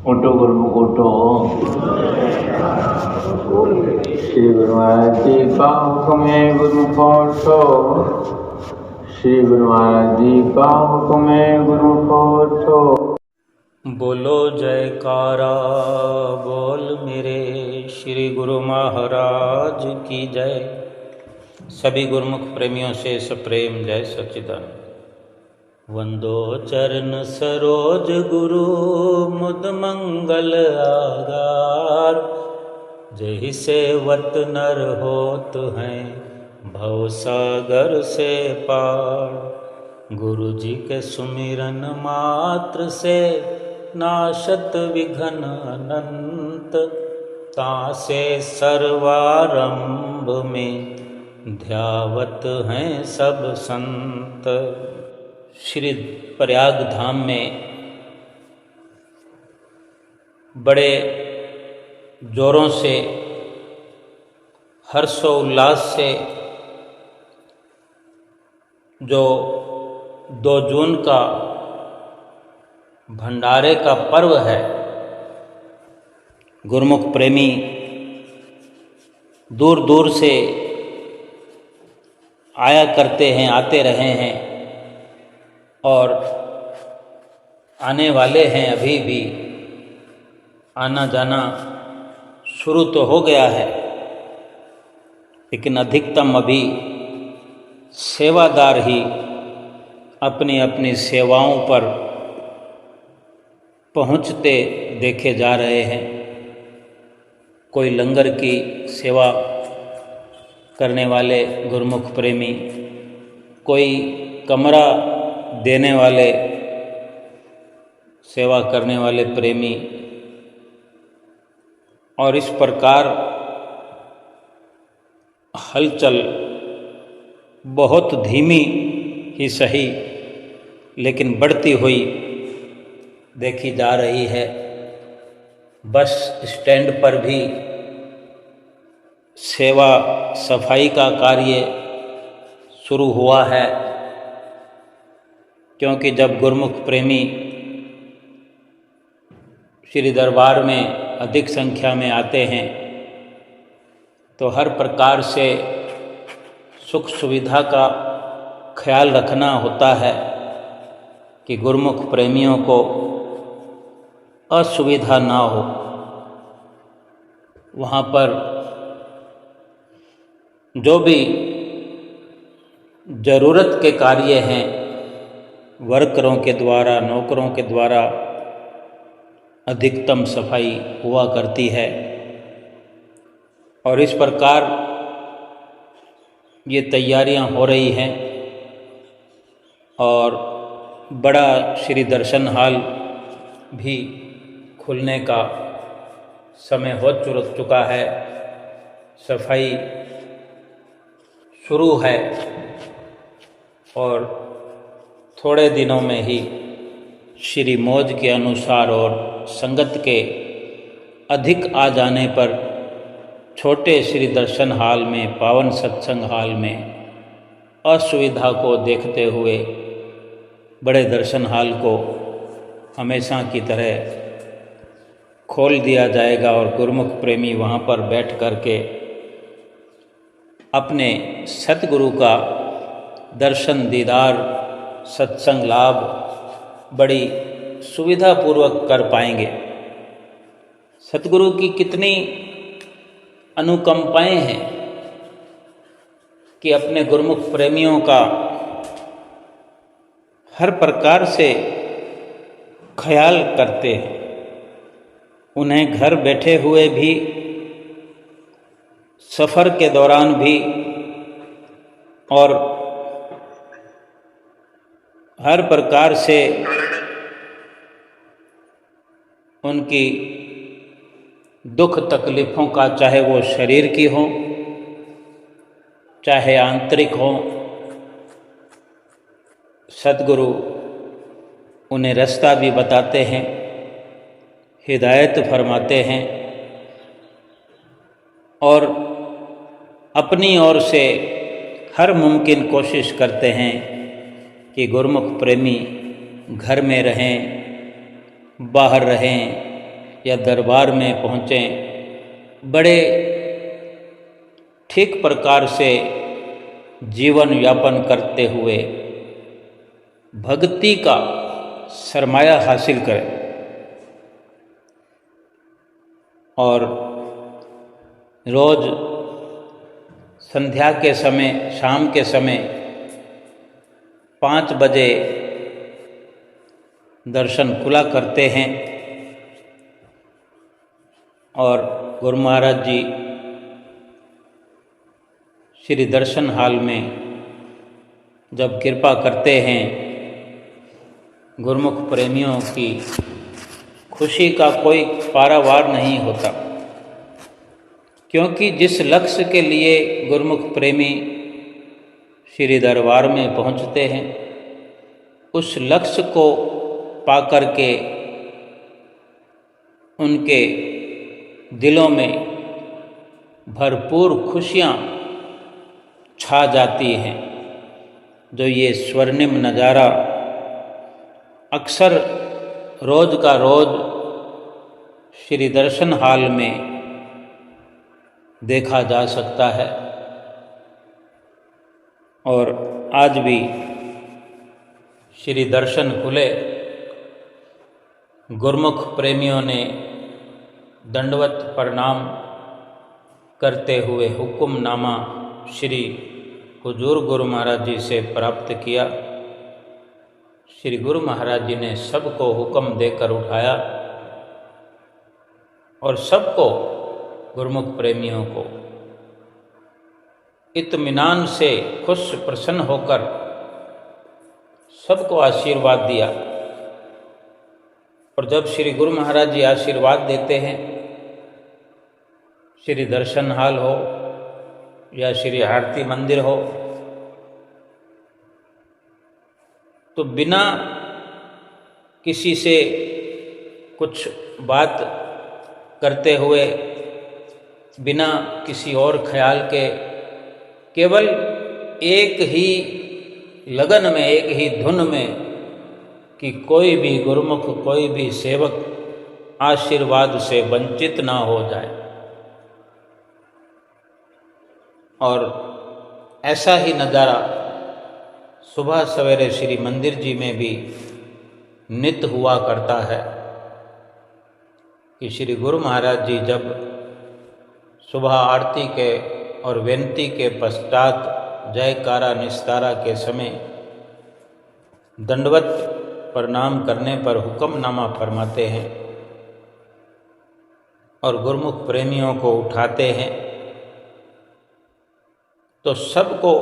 उठो गुरुमुख उठो। श्री गुरु महाराज जी का हुक्म है गुरुमुख उठो। श्री गुरु महाराज जी का हुक्म है गुरुमुख उठो। बोलो जयकारा बोल मेरे श्री गुरु महाराज की जय। सभी गुरुमुख प्रेमियों से सप्रेम जय सच्चिदानंद। वंदो चरण सरोज गुरु मुद मंगल आगार। जहि सेवत नर होत हैं भव सागर से पार। गुरु जी के सुमिरन मात्र से नाशत विघ्न अनंत। तासे सर्वारंभ में ध्यावत हैं सब संत। श्री प्रयाग धाम में बड़े जोरों से हर्षोल्लास से जो 2 जून का भंडारे का पर्व है, गुरुमुख प्रेमी दूर दूर से आया करते हैं, आते रहे हैं और आने वाले हैं। अभी भी आना जाना शुरू तो हो गया है, लेकिन अधिकतम अभी सेवादार ही अपनी अपनी सेवाओं पर पहुंचते देखे जा रहे हैं। कोई लंगर की सेवा करने वाले गुरुमुख प्रेमी, कोई कमरा देने वाले सेवा करने वाले प्रेमी, और इस प्रकार हलचल बहुत धीमी ही सही लेकिन बढ़ती हुई देखी जा रही है। बस स्टैंड पर भी सेवा सफाई का कार्य शुरू हुआ है, क्योंकि जब गुरुमुख प्रेमी श्री दरबार में अधिक संख्या में आते हैं तो हर प्रकार से सुख सुविधा का ख्याल रखना होता है कि गुरुमुख प्रेमियों को असुविधा ना हो। वहाँ पर जो भी ज़रूरत के कार्य हैं वर्करों के द्वारा, नौकरों के द्वारा अधिकतम सफाई हुआ करती है। और इस प्रकार ये तैयारियां हो रही हैं और बड़ा श्री दर्शन हॉल भी खुलने का समय हो चुका है। सफाई शुरू है और थोड़े दिनों में ही श्री मौज के अनुसार और संगत के अधिक आ जाने पर छोटे श्री दर्शन हॉल में, पावन सत्संग हॉल में असुविधा को देखते हुए बड़े दर्शन हॉल को हमेशा की तरह खोल दिया जाएगा और गुरुमुख प्रेमी वहाँ पर बैठ कर के अपने सतगुरु का दर्शन दीदार, सत्संग लाभ बड़ी सुविधापूर्वक कर पाएंगे। सतगुरु की कितनी अनुकंपाएं हैं कि अपने गुरुमुख प्रेमियों का हर प्रकार से ख्याल करते हैं। उन्हें घर बैठे हुए भी, सफ़र के दौरान भी और हर प्रकार से उनकी दुख तकलीफ़ों का, चाहे वो शरीर की हो चाहे आंतरिक हो, सद्गुरु उन्हें रास्ता भी बताते हैं, हिदायत फरमाते हैं और अपनी ओर से हर मुमकिन कोशिश करते हैं कि गुरुमुख प्रेमी घर में रहें, बाहर रहें, या दरबार में पहुँचें, बड़े ठीक प्रकार से जीवन यापन करते हुए भक्ति का सरमाया हासिल करें और रोज़ संध्या के समय, शाम के समय 5 बजे दर्शन खुला करते हैं और गुरु महाराज जी श्री दर्शन हाल में जब कृपा करते हैं, गुरुमुख प्रेमियों की खुशी का कोई पारावार नहीं होता, क्योंकि जिस लक्ष्य के लिए गुरुमुख प्रेमी श्री दरबार में पहुंचते हैं, उस लक्ष्य को पाकर के उनके दिलों में भरपूर खुशियाँ छा जाती हैं। जो ये स्वर्णिम नज़ारा अक्सर रोज़ का रोज़ श्री दर्शन हाल में देखा जा सकता है और आज भी श्री दर्शन खुले, गुरुमुख प्रेमियों ने दंडवत प्रणाम करते हुए हुक्मनामा श्री हुजूर गुरु महाराज जी से प्राप्त किया। श्री गुरु महाराज जी ने सबको हुक्म देकर उठाया और सबको, गुरुमुख प्रेमियों को इत्मीनान से खुश प्रसन्न होकर सबको आशीर्वाद दिया। और जब श्री गुरु महाराज जी आशीर्वाद देते हैं, श्री दर्शन हाल हो या श्री आरती मंदिर हो, तो बिना किसी से कुछ बात करते हुए, बिना किसी और ख्याल के, केवल एक ही लगन में, एक ही धुन में कि कोई भी गुरुमुख, कोई भी सेवक आशीर्वाद से वंचित ना हो जाए। और ऐसा ही नज़ारा सुबह सवेरे श्री मंदिर जी में भी नित्य हुआ करता है कि श्री गुरु महाराज जी जब सुबह आरती के और विनती के पश्चात जयकारा निस्तारा के समय दंडवत प्रणाम करने पर हुक्मनामा फरमाते हैं और गुरुमुख प्रेमियों को उठाते हैं, तो सबको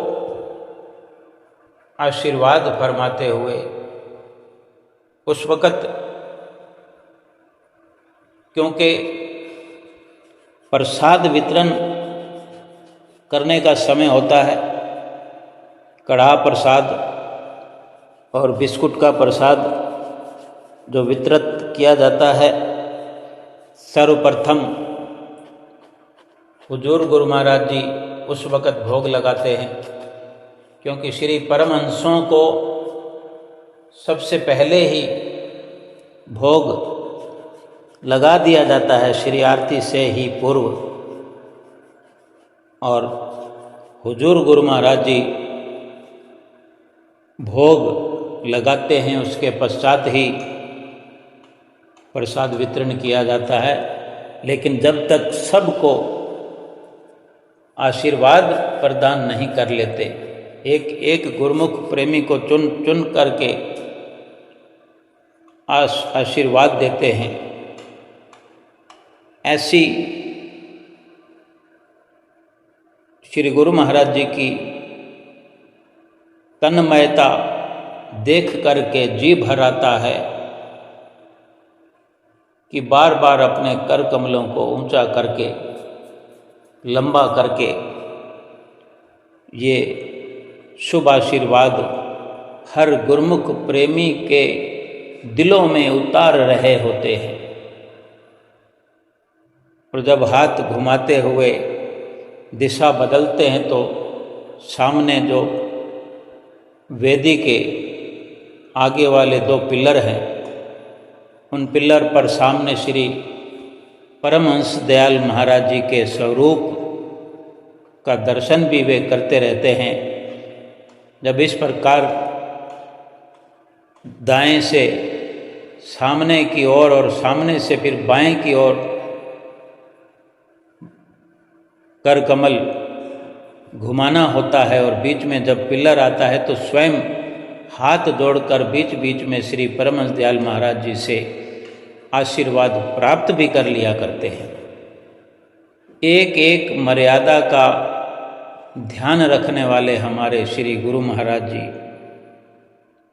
आशीर्वाद फरमाते हुए उस वक़्त, क्योंकि प्रसाद वितरण करने का समय होता है, कढ़ा प्रसाद और बिस्कुट का प्रसाद जो वितरित किया जाता है, सर्वप्रथम हुजूर गुरु महाराज जी उस वक़्त भोग लगाते हैं, क्योंकि श्री परमहंसों को सबसे पहले ही भोग लगा दिया जाता है श्री आरती से ही पूर्व। और हुजूर गुरु महाराज जी भोग लगाते हैं, उसके पश्चात ही प्रसाद वितरण किया जाता है। लेकिन जब तक सबको आशीर्वाद प्रदान नहीं कर लेते, एक एक गुरुमुख प्रेमी को चुन चुन करके आशीर्वाद देते हैं, ऐसी श्री गुरु महाराज जी की तन्मयता देख करके जी भर आता है कि बार बार अपने कर कमलों को ऊंचा करके, लंबा करके ये शुभ आशीर्वाद हर गुरुमुख प्रेमी के दिलों में उतार रहे होते हैं। और जब हाथ घुमाते हुए दिशा बदलते हैं तो सामने जो वेदी के आगे वाले 2 पिलर हैं, उन पिलर पर सामने श्री परमहंस दयाल महाराज जी के स्वरूप का दर्शन भी वे करते रहते हैं। जब इस प्रकार दाएं से सामने की ओर और सामने से फिर बाएं की ओर कर कमल घुमाना होता है और बीच में जब पिलर आता है तो स्वयं हाथ जोड़कर बीच बीच में श्री परमहंस दयाल महाराज जी से आशीर्वाद प्राप्त भी कर लिया करते हैं। एक एक मर्यादा का ध्यान रखने वाले हमारे श्री गुरु महाराज जी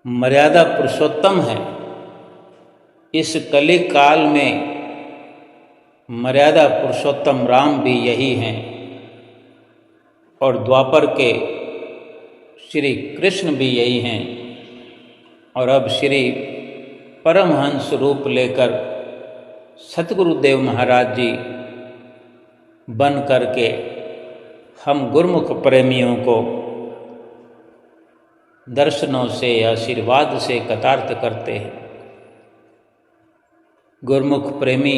मर्यादा पुरुषोत्तम है। इस कली काल में मर्यादा पुरुषोत्तम राम भी यही हैं और द्वापर के श्री कृष्ण भी यही हैं और अब श्री परमहंस रूप लेकर सतगुरुदेव महाराज जी बन करके हम गुरुमुख प्रेमियों को दर्शनों से आशीर्वाद से कतार्थ करते हैं। गुरुमुख प्रेमी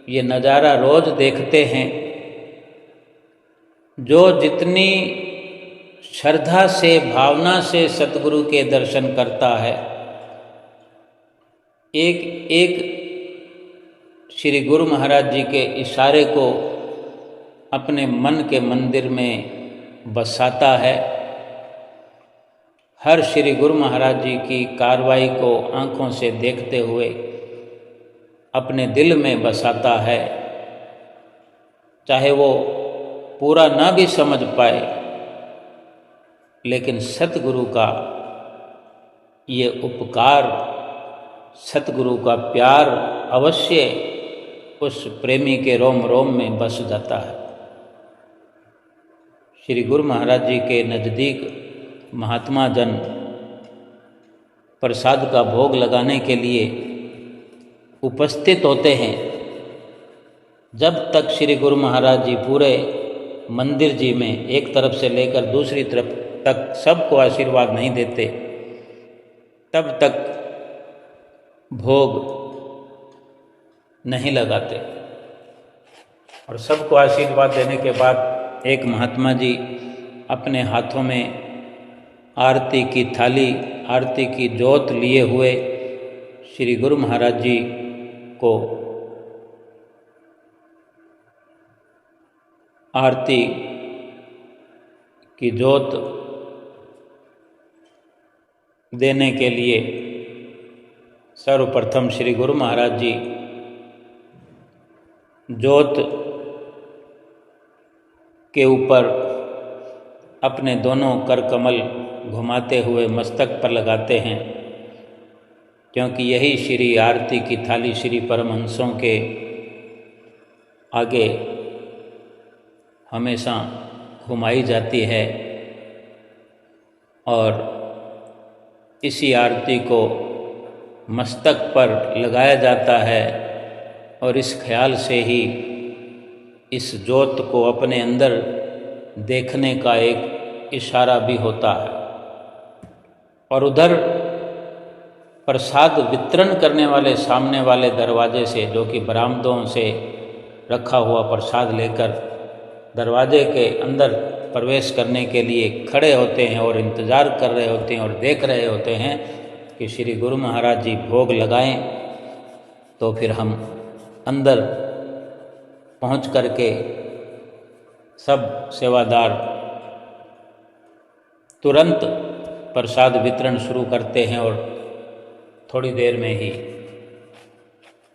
ये नज़ारा रोज देखते हैं। जो जितनी श्रद्धा से भावना से सतगुरु के दर्शन करता है, एक एक श्री गुरु महाराज जी के इशारे को अपने मन के मंदिर में बसाता है, हर श्री गुरु महाराज जी की कार्रवाई को आँखों से देखते हुए अपने दिल में बसाता है, चाहे वो पूरा ना भी समझ पाए, लेकिन सतगुरु का ये उपकार, सतगुरु का प्यार अवश्य उस प्रेमी के रोम रोम में बस जाता है। श्री गुरु महाराज जी के नज़दीक महात्मा जन प्रसाद का भोग लगाने के लिए उपस्थित होते हैं। जब तक श्री गुरु महाराज जी पूरे मंदिर जी में एक तरफ से लेकर दूसरी तरफ तक सबको आशीर्वाद नहीं देते, तब तक भोग नहीं लगाते। और सबको आशीर्वाद देने के बाद एक महात्मा जी अपने हाथों में आरती की थाली, आरती की जोत लिए हुए श्री गुरु महाराज जी को आरती की जोत देने के लिए सर्वप्रथम श्री गुरु महाराज जी जोत के ऊपर अपने दोनों कर कमल घुमाते हुए मस्तक पर लगाते हैं, क्योंकि यही श्री आरती की थाली श्री परमहंसों के आगे हमेशा घुमाई जाती है और इसी आरती को मस्तक पर लगाया जाता है और इस ख्याल से ही इस जोत को अपने अंदर देखने का एक इशारा भी होता है। और उधर प्रसाद वितरण करने वाले सामने वाले दरवाजे से, जो कि बरामदों से रखा हुआ प्रसाद लेकर दरवाजे के अंदर प्रवेश करने के लिए खड़े होते हैं और इंतज़ार कर रहे होते हैं और देख रहे होते हैं कि श्री गुरु महाराज जी भोग लगाएं, तो फिर हम अंदर पहुंच करके सब सेवादार तुरंत प्रसाद वितरण शुरू करते हैं और थोड़ी देर में ही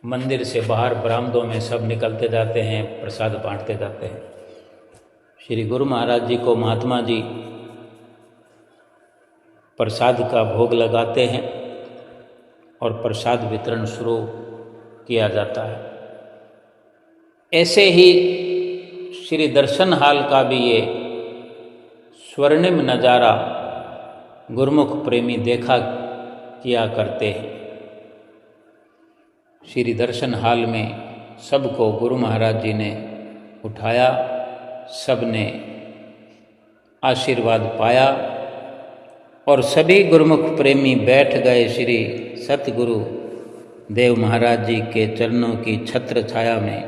मंदिर से बाहर बरामदों में सब निकलते जाते हैं, प्रसाद बांटते जाते हैं। श्री गुरु महाराज जी को महात्मा जी प्रसाद का भोग लगाते हैं और प्रसाद वितरण शुरू किया जाता है। ऐसे ही श्री दर्शन हाल का भी ये स्वर्णिम नज़ारा गुरुमुख प्रेमी देखा किया करते हैं। श्री दर्शन हाल में सबको गुरु महाराज जी ने उठाया, सब ने आशीर्वाद पाया और सभी गुरुमुख प्रेमी बैठ गए श्री सतगुरु देव महाराज जी के चरणों की छत्र छाया में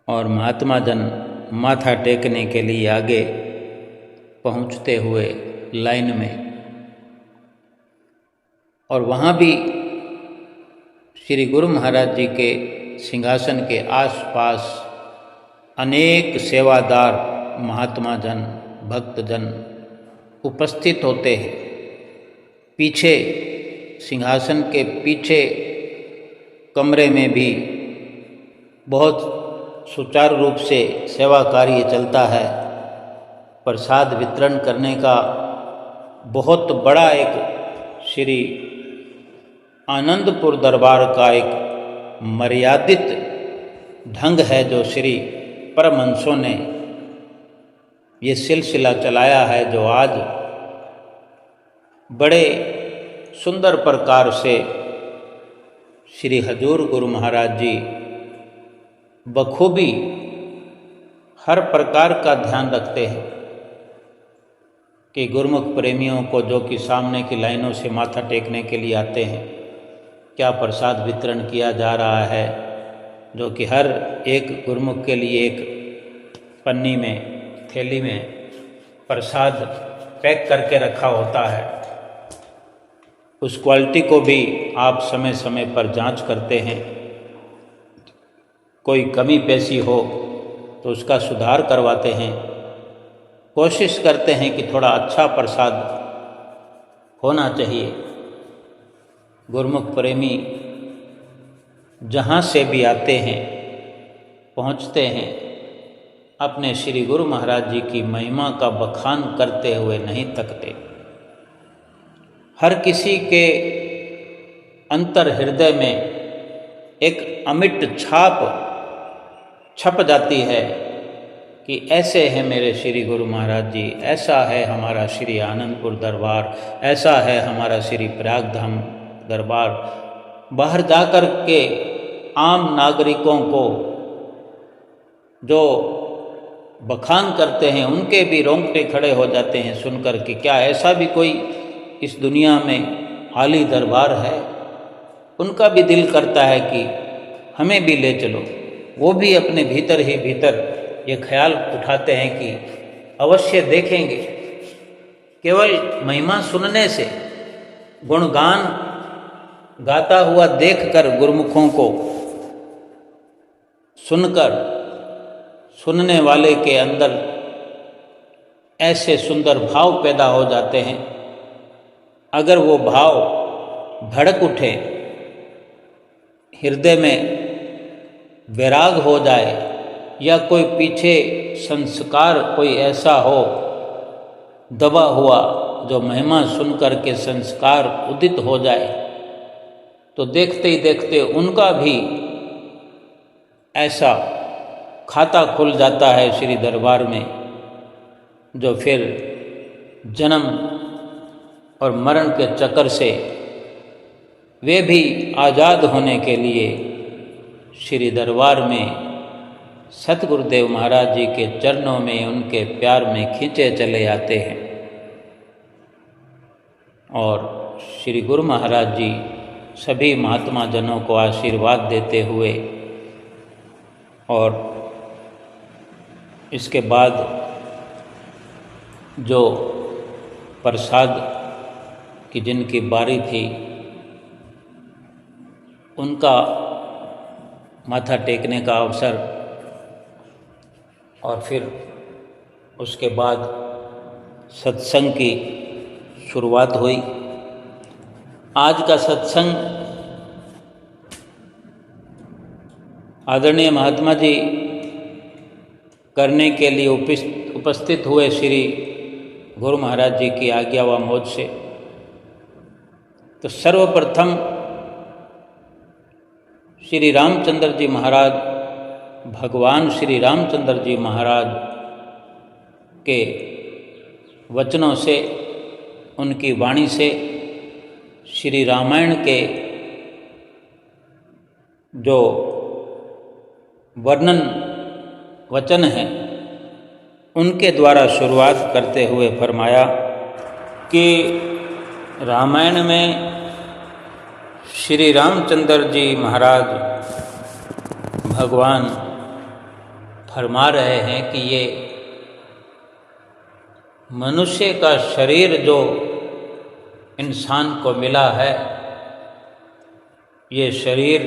और महात्मा जन माथा टेकने के लिए आगे पहुंचते हुए लाइन में, और वहाँ भी श्री गुरु महाराज जी के सिंहासन के आसपास अनेक सेवादार महात्मा जन, भक्तजन उपस्थित होते हैं। पीछे सिंहासन के पीछे कमरे में भी बहुत सुचारू रूप से सेवा कार्य चलता है। प्रसाद वितरण करने का बहुत बड़ा एक श्री आनंदपुर दरबार का एक मर्यादित ढंग है जो श्री परमहंसों ने ये सिलसिला चलाया है, जो आज बड़े सुंदर प्रकार से श्री हजूर गुरु महाराज जी बखूबी हर प्रकार का ध्यान रखते हैं कि गुरुमुख प्रेमियों को जो कि सामने की लाइनों से माथा टेकने के लिए आते हैं, क्या प्रसाद वितरण किया जा रहा है, जो कि हर एक गुरुमुख के लिए एक पन्नी में, थैली में प्रसाद पैक करके रखा होता है। उस क्वालिटी को भी आप समय समय पर जांच करते हैं। कोई कमी पेशी हो तो उसका सुधार करवाते हैं। कोशिश करते हैं कि थोड़ा अच्छा प्रसाद होना चाहिए। गुरुमुख प्रेमी जहाँ से भी आते हैं, पहुँचते हैं, अपने श्री गुरु महाराज जी की महिमा का बखान करते हुए नहीं थकते। हर किसी के अंतर हृदय में एक अमिट छाप छप जाती है कि ऐसे हैं मेरे श्री गुरु महाराज जी, ऐसा है हमारा श्री आनंदपुर दरबार, ऐसा है हमारा श्री प्रयागधाम दरबार। बाहर जाकर के आम नागरिकों को जो बखान करते हैं, उनके भी रोंगटे खड़े हो जाते हैं सुनकर कि क्या ऐसा भी कोई इस दुनिया में आली दरबार है। उनका भी दिल करता है कि हमें भी ले चलो। वो भी अपने भीतर ही भीतर ये ख्याल उठाते हैं कि अवश्य देखेंगे। केवल महिमा सुनने से, गुणगान गाता हुआ देखकर, गुरुमुखों को सुनकर सुनने वाले के अंदर ऐसे सुंदर भाव पैदा हो जाते हैं। अगर वो भाव भड़क उठे, हृदय में वैराग हो जाए, या कोई पीछे संस्कार कोई ऐसा हो दबा हुआ जो महिमा सुनकर के संस्कार उदित हो जाए, तो देखते ही देखते उनका भी ऐसा खाता खुल जाता है श्री दरबार में, जो फिर जन्म और मरण के चक्कर से वे भी आज़ाद होने के लिए श्री दरबार में सतगुरुदेव महाराज जी के चरणों में, उनके प्यार में खींचे चले आते हैं। और श्री गुरु महाराज जी सभी महात्मा जनों को आशीर्वाद देते हुए, और इसके बाद जो प्रसाद की जिनकी बारी थी, उनका माथा टेकने का अवसर, और फिर उसके बाद सत्संग की शुरुआत हुई। आज का सत्संग आदरणीय महात्मा जी करने के लिए उपस्थित हुए श्री गुरु महाराज जी की आज्ञा व मौज से। तो सर्वप्रथम श्री रामचंद्र जी महाराज, भगवान श्री रामचंद्र जी महाराज के वचनों से, उनकी वाणी से, श्री रामायण के जो वर्णन वचन हैं, उनके द्वारा शुरुआत करते हुए फरमाया कि रामायण में श्री रामचंद्र जी महाराज भगवान फरमा रहे हैं कि ये मनुष्य का शरीर जो इंसान को मिला है, ये शरीर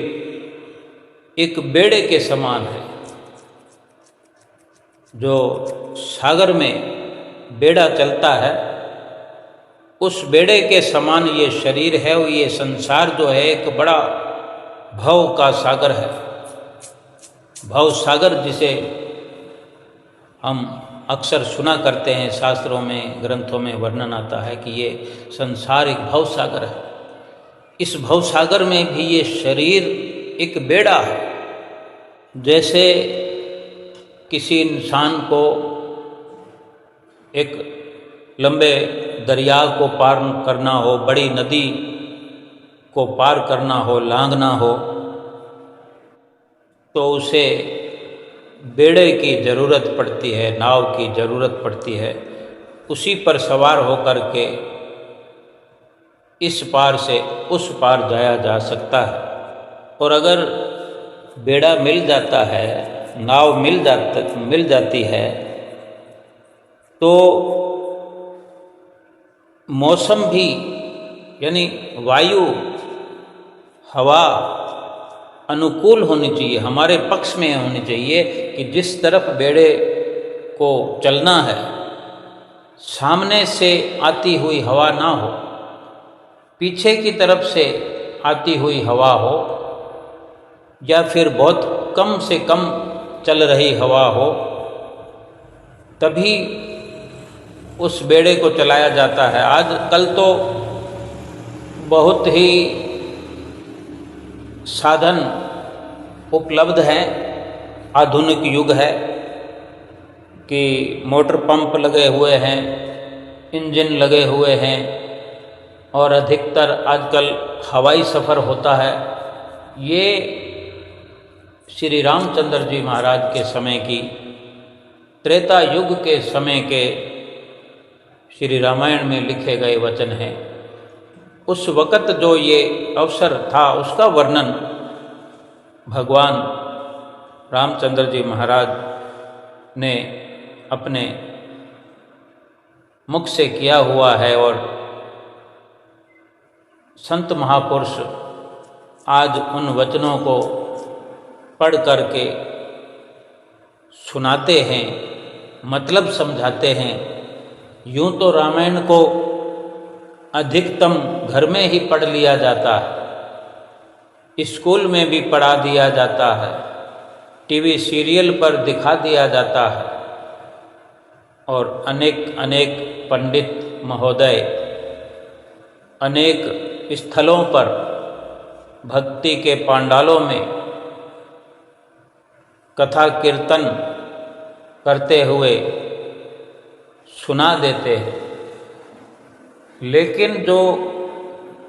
एक बेड़े के समान है। जो सागर में बेड़ा चलता है, उस बेड़े के समान ये शरीर है। और ये संसार जो है एक बड़ा भव का सागर है। भव सागर जिसे हम अक्सर सुना करते हैं, शास्त्रों में ग्रंथों में वर्णन आता है कि ये संसार एक भव सागर है। इस भव सागर में भी ये शरीर एक बेड़ा है। जैसे किसी इंसान को एक लंबे दरिया को पार करना हो, बड़ी नदी को पार करना हो, लांघना हो, तो उसे बेड़े की ज़रूरत पड़ती है, नाव की ज़रूरत पड़ती है। उसी पर सवार होकर के इस पार से उस पार जाया जा सकता है। और अगर बेड़ा मिल जाता है, नाव मिल जाती है, तो मौसम भी यानी वायु, हवा अनुकूल होनी चाहिए, हमारे पक्ष में होनी चाहिए कि जिस तरफ बेड़े को चलना है, सामने से आती हुई हवा ना हो, पीछे की तरफ से आती हुई हवा हो, या फिर बहुत कम से कम चल रही हवा हो, तभी उस बेड़े को चलाया जाता है। आजकल तो बहुत ही साधन उपलब्ध हैं, आधुनिक युग है कि मोटर पंप लगे हुए हैं, इंजन लगे हुए हैं, और अधिकतर आजकल हवाई सफ़र होता है। ये श्री रामचंद्र जी महाराज के समय की, त्रेता युग के समय के श्री रामायण में लिखे गए वचन हैं। उस वक़्त जो ये अवसर था, उसका वर्णन भगवान रामचंद्र जी महाराज ने अपने मुख से किया हुआ है। और संत महापुरुष आज उन वचनों को पढ़ करके सुनाते हैं, मतलब समझाते हैं। यूँ तो रामायण को अधिकतम घर में ही पढ़ लिया जाता है, स्कूल में भी पढ़ा दिया जाता है, टीवी सीरियल पर दिखा दिया जाता है, और अनेक अनेक पंडित महोदय अनेक स्थलों पर भक्ति के पांडालों में कथा कीर्तन करते हुए सुना देते हैं। लेकिन जो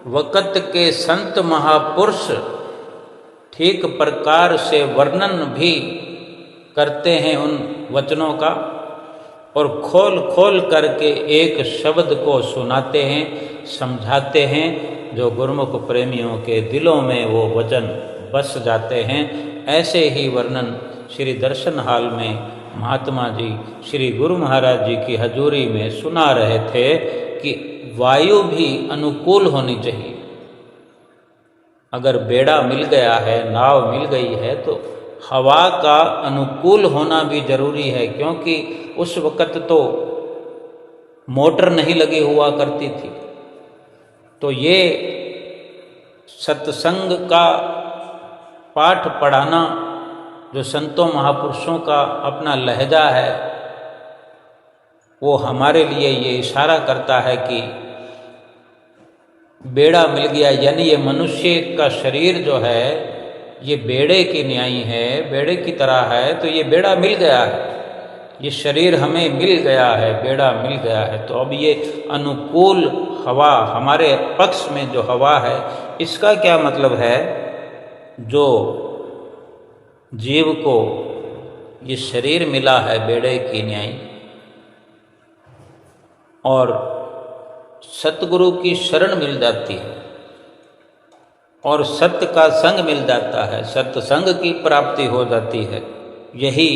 वक़्त के संत महापुरुष ठीक प्रकार से वर्णन भी करते हैं उन वचनों का, और खोल खोल करके एक शब्द को सुनाते हैं, समझाते हैं, जो गुरुमुख प्रेमियों के दिलों में वो वचन बस जाते हैं। ऐसे ही वर्णन श्री दर्शन हाल में महात्मा जी श्री गुरु महाराज जी की हजूरी में सुना रहे थे कि वायु भी अनुकूल होनी चाहिए। अगर बेड़ा मिल गया है, नाव मिल गई है, तो हवा का अनुकूल होना भी जरूरी है, क्योंकि उस वक़्त तो मोटर नहीं लगी हुआ करती थी। तो ये सत्संग का पाठ पढ़ाना जो संतों महापुरुषों का अपना लहजा है, वो हमारे लिए ये इशारा करता है कि बेड़ा मिल गया, यानी ये मनुष्य का शरीर जो है ये बेड़े की न्यायी है, बेड़े की तरह है। तो ये बेड़ा मिल गया है, ये शरीर हमें मिल गया है, बेड़ा मिल गया है। तो अब ये अनुकूल हवा, हमारे पक्ष में जो हवा है, इसका क्या मतलब है? जो जीव को ये शरीर मिला है बेड़े की न्यायी, और सतगुरु की शरण मिल जाती है, और सत्य का संग मिल जाता है, सत्संग की प्राप्ति हो जाती है। यही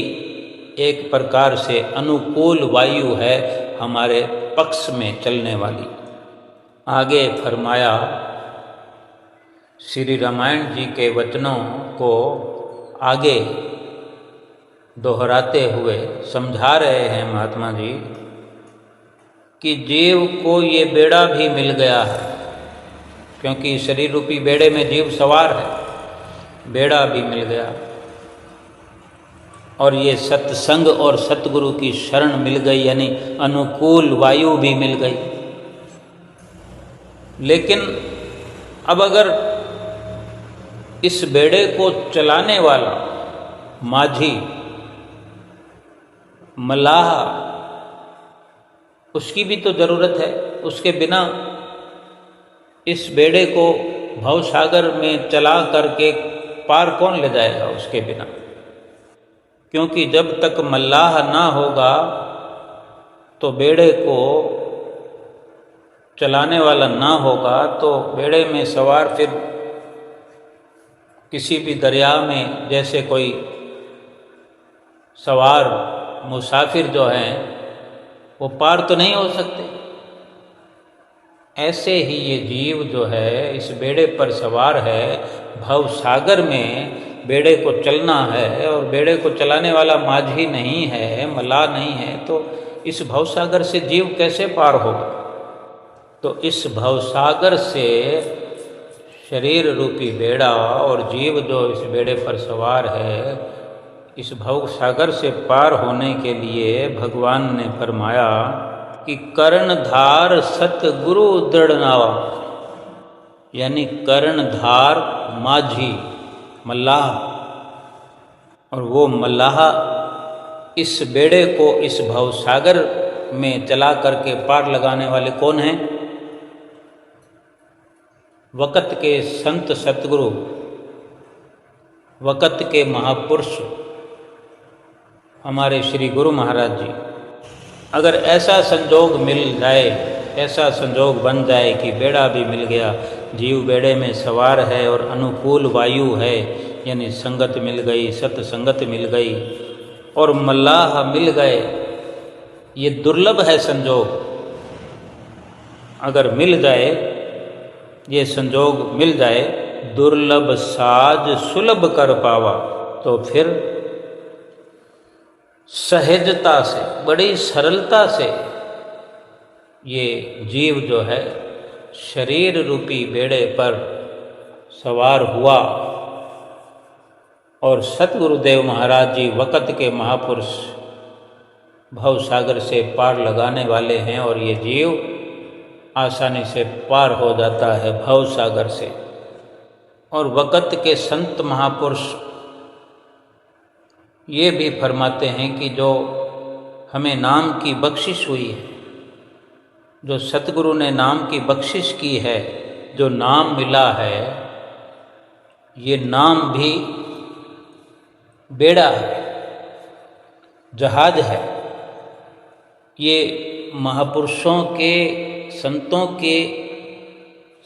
एक प्रकार से अनुकूल वायु है हमारे पक्ष में चलने वाली। आगे फरमाया, श्री रामायण जी के वचनों को आगे दोहराते हुए समझा रहे हैं महात्मा जी कि जीव को ये बेड़ा भी मिल गया है, क्योंकि शरीर रूपी बेड़े में जीव सवार है, बेड़ा भी मिल गया। और ये सत्संग और सतगुरु की शरण मिल गई, यानी अनुकूल वायु भी मिल गई। लेकिन अब अगर इस बेड़े को चलाने वाला माझी, मल्लाह, उसकी भी तो ज़रूरत है। उसके बिना इस बेड़े को भवसागर में चला करके पार कौन ले जाएगा उसके बिना? क्योंकि जब तक मल्लाह ना होगा तो बेड़े को चलाने वाला ना होगा तो बेड़े में सवार फिर किसी भी दरिया में जैसे कोई सवार मुसाफिर जो हैं वो पार तो नहीं हो सकते। ऐसे ही ये जीव जो है इस बेड़े पर सवार है, भव सागर में बेड़े को चलना है, और बेड़े को चलाने वाला माझी नहीं है, मल्लाह नहीं है, तो इस भवसागर से जीव कैसे पार होगा? तो इस भवसागर से शरीर रूपी बेड़ा और जीव जो इस बेड़े पर सवार है, इस भवसागर से पार होने के लिए भगवान ने फरमाया कि कर्णधार सतगुरु दृढ़ नावा, यानी कर्णधार माझी, मल्लाह, और वो मल्लाह इस बेड़े को इस भवसागर में चला करके पार लगाने वाले कौन हैं? वक़्त के संत सतगुरु, वक़्त के महापुरुष हमारे श्री गुरु महाराज जी। अगर ऐसा संजोग मिल जाए, ऐसा संजोग बन जाए कि बेड़ा भी मिल गया, जीव बेड़े में सवार है और अनुकूल वायु है, यानी संगत मिल गई, सत्संगत मिल गई और मल्लाह मिल गए, ये दुर्लभ है संजोग। अगर मिल जाए, ये संजोग मिल जाए, दुर्लभ साज सुलभ कर पावा, तो फिर सहजता से, बड़ी सरलता से ये जीव जो है शरीर रूपी बेड़े पर सवार हुआ। और सतगुरुदेव महाराज जी वक़्त के महापुरुष भव सागर से पार लगाने वाले हैं, और ये जीव आसानी से पार हो जाता है भव सागर से। और वक़्त के संत महापुरुष ये भी फरमाते हैं कि जो हमें नाम की बख्शिश हुई है, जो सतगुरु ने नाम की बख्शिश की है, जो नाम मिला है, ये नाम भी बेड़ा है, जहाज है। ये महापुरुषों के, संतों के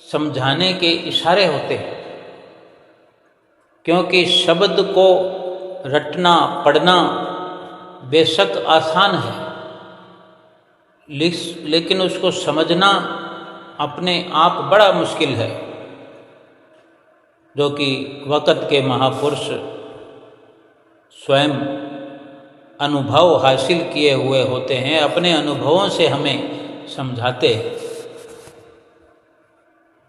समझाने के इशारे होते हैं, क्योंकि शब्द को रटना पढ़ना बेशक आसान है, लेकिन उसको समझना अपने आप बड़ा मुश्किल है। जो कि वक़्त के महापुरुष स्वयं अनुभव हासिल किए हुए होते हैं, अपने अनुभवों से हमें समझाते हैं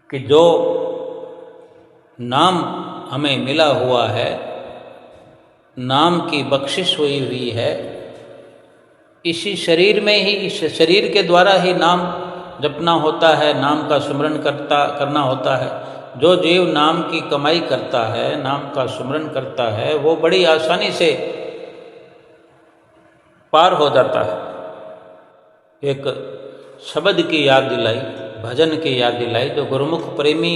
कि जो नाम हमें मिला हुआ है, नाम की बख्शिश हुई है, इसी शरीर में ही, इस शरीर के द्वारा ही नाम जपना होता है, नाम का सुमरन करना होता है। जो जीव नाम की कमाई करता है, नाम का सुमरन करता है, वो बड़ी आसानी से पार हो जाता है। एक शब्द की याद दिलाई, भजन की याद दिलाई, जो गुरुमुख प्रेमी,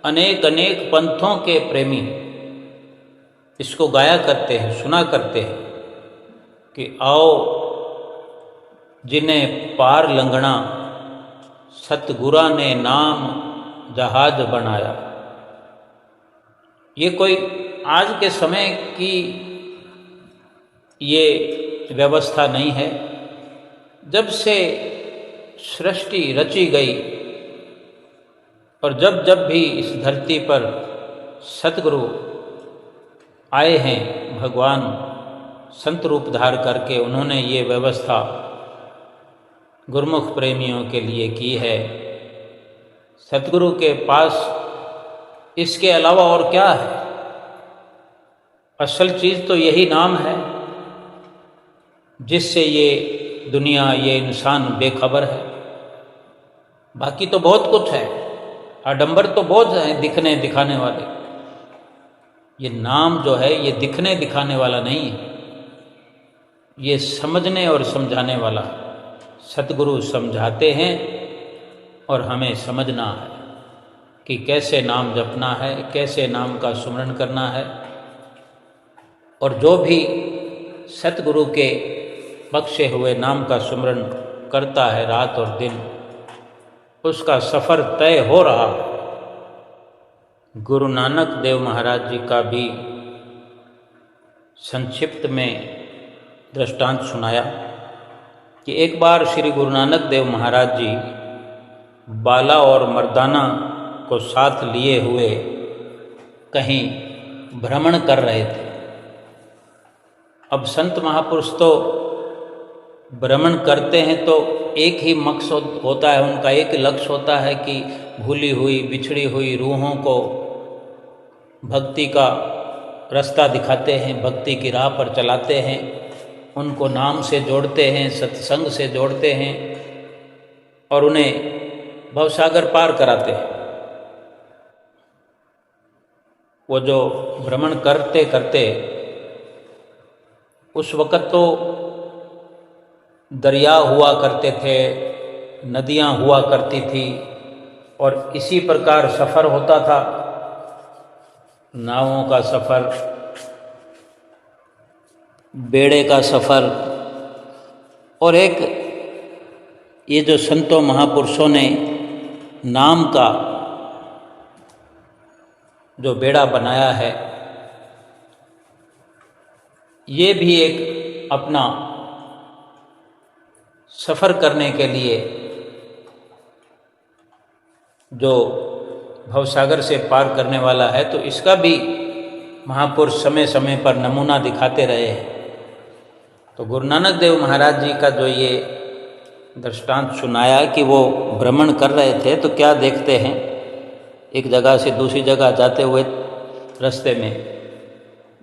अनेक अनेक पंथों के प्रेमी इसको गाया करते हैं, सुना करते हैं कि आओ जिन्हें पार लंघना, सतगुरा ने नाम जहाज बनाया। ये कोई आज के समय की ये व्यवस्था नहीं है। जब से सृष्टि रची गई और जब जब भी इस धरती पर सतगुरु आए हैं, भगवान संत रूप धार करके उन्होंने ये व्यवस्था गुरुमुख प्रेमियों के लिए की है। सतगुरु के पास इसके अलावा और क्या है? असल चीज़ तो यही नाम है जिससे ये दुनिया, ये इंसान बेखबर है। बाकी तो बहुत कुछ है, आडंबर तो बहुत है दिखने दिखाने वाले। ये नाम जो है ये दिखने दिखाने वाला नहीं है, ये समझने और समझाने वाला। सतगुरु समझाते हैं और हमें समझना है कि कैसे नाम जपना है, कैसे नाम का सुमरन करना है। और जो भी सतगुरु के बख्शे हुए नाम का सुमरन करता है रात और दिन, उसका सफ़र तय हो रहा है। गुरु नानक देव महाराज जी का भी संक्षिप्त में दृष्टांत सुनाया कि एक बार श्री गुरु नानक देव महाराज जी बाला और मर्दाना को साथ लिए हुए कहीं भ्रमण कर रहे थे। अब संत महापुरुष तो भ्रमण करते हैं तो एक ही मकसद होता है, उनका एक लक्ष्य होता है कि भूली हुई बिछड़ी हुई रूहों को भक्ति का रास्ता दिखाते हैं, भक्ति की राह पर चलाते हैं, उनको नाम से जोड़ते हैं, सत्संग से जोड़ते हैं और उन्हें भवसागर पार कराते हैं। वो जो भ्रमण करते करते उस वक़्त तो दरिया हुआ करते थे, नदियाँ हुआ करती थी और इसी प्रकार सफ़र होता था, नावों का सफ़र, बेड़े का सफ़र। और एक ये जो संतों महापुरुषों ने नाम का जो बेड़ा बनाया है, ये भी एक अपना सफ़र करने के लिए जो भवसागर से पार करने वाला है, तो इसका भी महापुरुष समय समय पर नमूना दिखाते रहे हैं। तो गुरु नानक देव महाराज जी का जो ये दृष्टांत सुनाया कि वो भ्रमण कर रहे थे, तो क्या देखते हैं, एक जगह से दूसरी जगह जाते हुए रास्ते में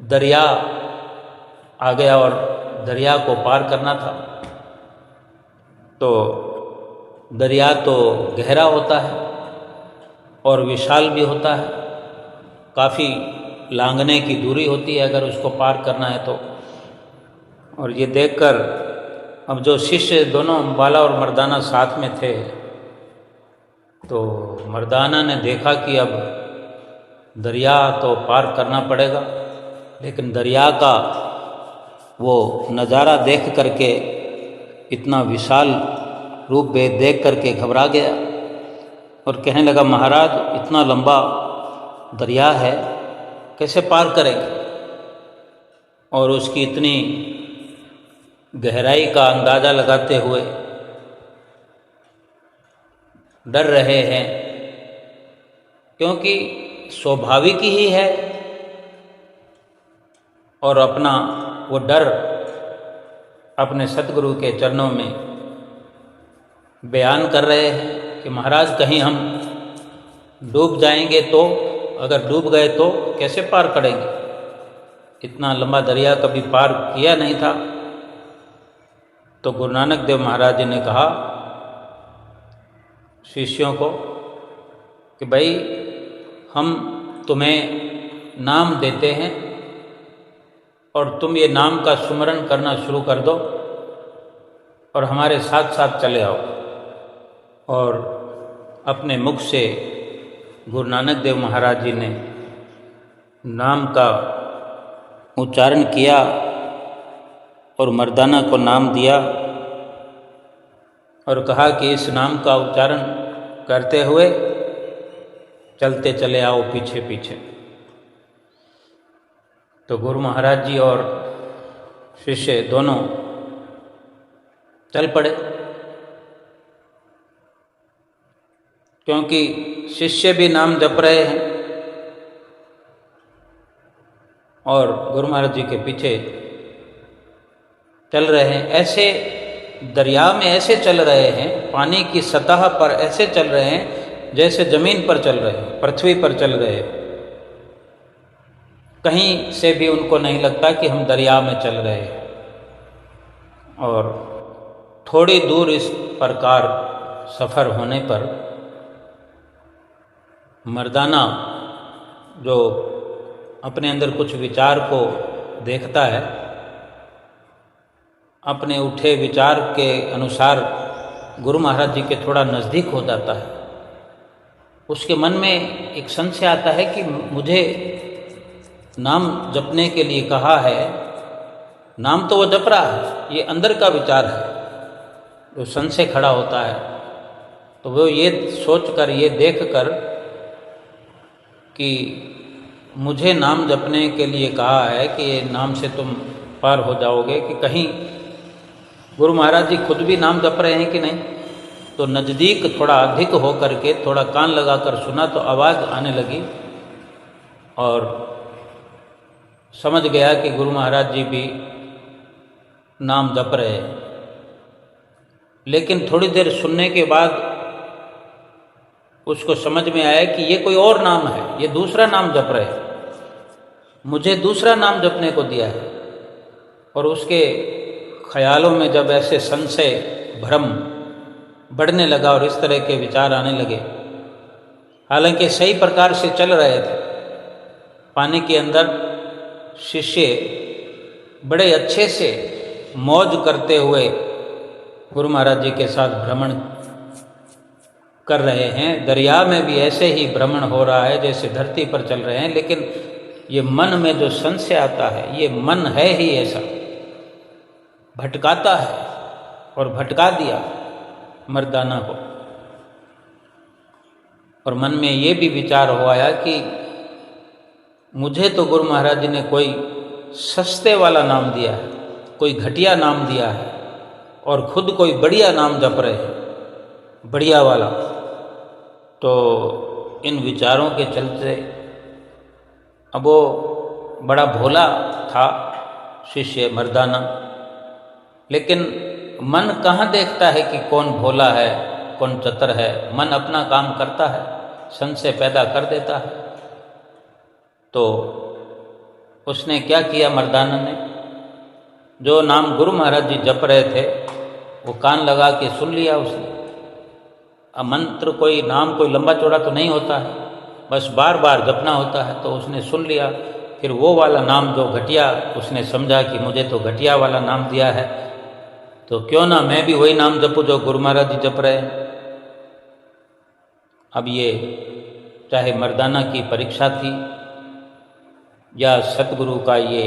दरिया आ गया और दरिया को पार करना था। तो दरिया तो गहरा होता है और विशाल भी होता है, काफ़ी लांघने की दूरी होती है अगर उसको पार करना है तो। और ये देखकर अब जो शिष्य दोनों बाला और मर्दाना साथ में थे, तो मर्दाना ने देखा कि अब दरिया तो पार करना पड़ेगा, लेकिन दरिया का वो नज़ारा देख करके, इतना विशाल रूप देख करके घबरा गया और कहने लगा, महाराज इतना लंबा दरिया है, कैसे पार करेंगे? और उसकी इतनी गहराई का अंदाज़ा लगाते हुए डर रहे हैं, क्योंकि स्वाभाविक ही है और अपना वो डर अपने सतगुरु के चरणों में बयान कर रहे हैं कि महाराज कहीं हम डूब जाएंगे तो, अगर डूब गए तो कैसे पार करेंगे? इतना लंबा दरिया कभी पार किया नहीं था। तो गुरु नानक देव महाराज जी ने कहा शिष्यों को कि भाई हम तुम्हें नाम देते हैं और तुम ये नाम का सुमरन करना शुरू कर दो और हमारे साथ साथ चले आओ। और अपने मुख से गुरु नानक देव महाराज जी ने नाम का उच्चारण किया और मर्दाना को नाम दिया और कहा कि इस नाम का उच्चारण करते हुए चलते चले आओ पीछे पीछे। तो गुरु महाराज जी और शिष्य दोनों चल पड़े, क्योंकि शिष्य भी नाम जप रहे हैं और गुरु महाराज जी के पीछे चल रहे हैं। ऐसे दरिया में ऐसे चल रहे हैं, पानी की सतह पर ऐसे चल रहे हैं जैसे जमीन पर चल रहे हैं, पृथ्वी पर चल रहे हैं। कहीं से भी उनको नहीं लगता कि हम दरिया में चल रहे हैं। और थोड़ी दूर इस प्रकार सफ़र होने पर मर्दाना, जो अपने अंदर कुछ विचार को देखता है, अपने उठे विचार के अनुसार गुरु महाराज जी के थोड़ा नज़दीक हो जाता है। उसके मन में एक संशय आता है कि मुझे नाम जपने के लिए कहा है, नाम तो वो जप रहा है, ये अंदर का विचार है। जो संशय खड़ा होता है तो वो ये सोचकर, ये देखकर कि मुझे नाम जपने के लिए कहा है कि ये नाम से तुम पार हो जाओगे, कि कहीं गुरु महाराज जी खुद भी नाम जप रहे हैं कि नहीं। तो नज़दीक थोड़ा अधिक हो करके थोड़ा कान लगाकर सुना तो आवाज़ आने लगी और समझ गया कि गुरु महाराज जी भी नाम जप रहे हैं। लेकिन थोड़ी देर सुनने के बाद उसको समझ में आया कि ये कोई और नाम है, ये दूसरा नाम जप रहे हैं, मुझे दूसरा नाम जपने को दिया है। और उसके ख्यालों में जब ऐसे संशय, भ्रम बढ़ने लगा और इस तरह के विचार आने लगे, हालांकि सही प्रकार से चल रहे थे, पानी के अंदर शिष्य बड़े अच्छे से मौज करते हुए गुरु महाराज जी के साथ भ्रमण कर रहे हैं। दरिया में भी ऐसे ही भ्रमण हो रहा है जैसे धरती पर चल रहे हैं। लेकिन ये मन में जो संशय आता है, ये मन है ही ऐसा, भटकाता है और भटका दिया मर्दाना को। और मन में ये भी विचार हो आया कि मुझे तो गुरु महाराज जी ने कोई सस्ते वाला नाम दिया है, कोई घटिया नाम दिया है, और खुद कोई बढ़िया नाम जप रहे हैं, बढ़िया वाला। तो इन विचारों के चलते अब वो बड़ा भोला था शिष्य मर्दाना, लेकिन मन कहाँ देखता है कि कौन भोला है, कौन चतुर है। मन अपना काम करता है, संशय पैदा कर देता है। तो उसने क्या किया, मर्दाना ने जो नाम गुरु महाराज जी जप रहे थे वो कान लगा के सुन लिया उसने। अब मंत्र, कोई नाम कोई लंबा चौड़ा तो नहीं होता है, बस बार बार जपना होता है। तो उसने सुन लिया। फिर वो वाला नाम जो घटिया, उसने समझा कि मुझे तो घटिया वाला नाम दिया है, तो क्यों ना मैं भी वही नाम जपूँ जो गुरु महाराज जी जप रहे हैं। अब ये चाहे मर्दाना की परीक्षा थी या सतगुरु का ये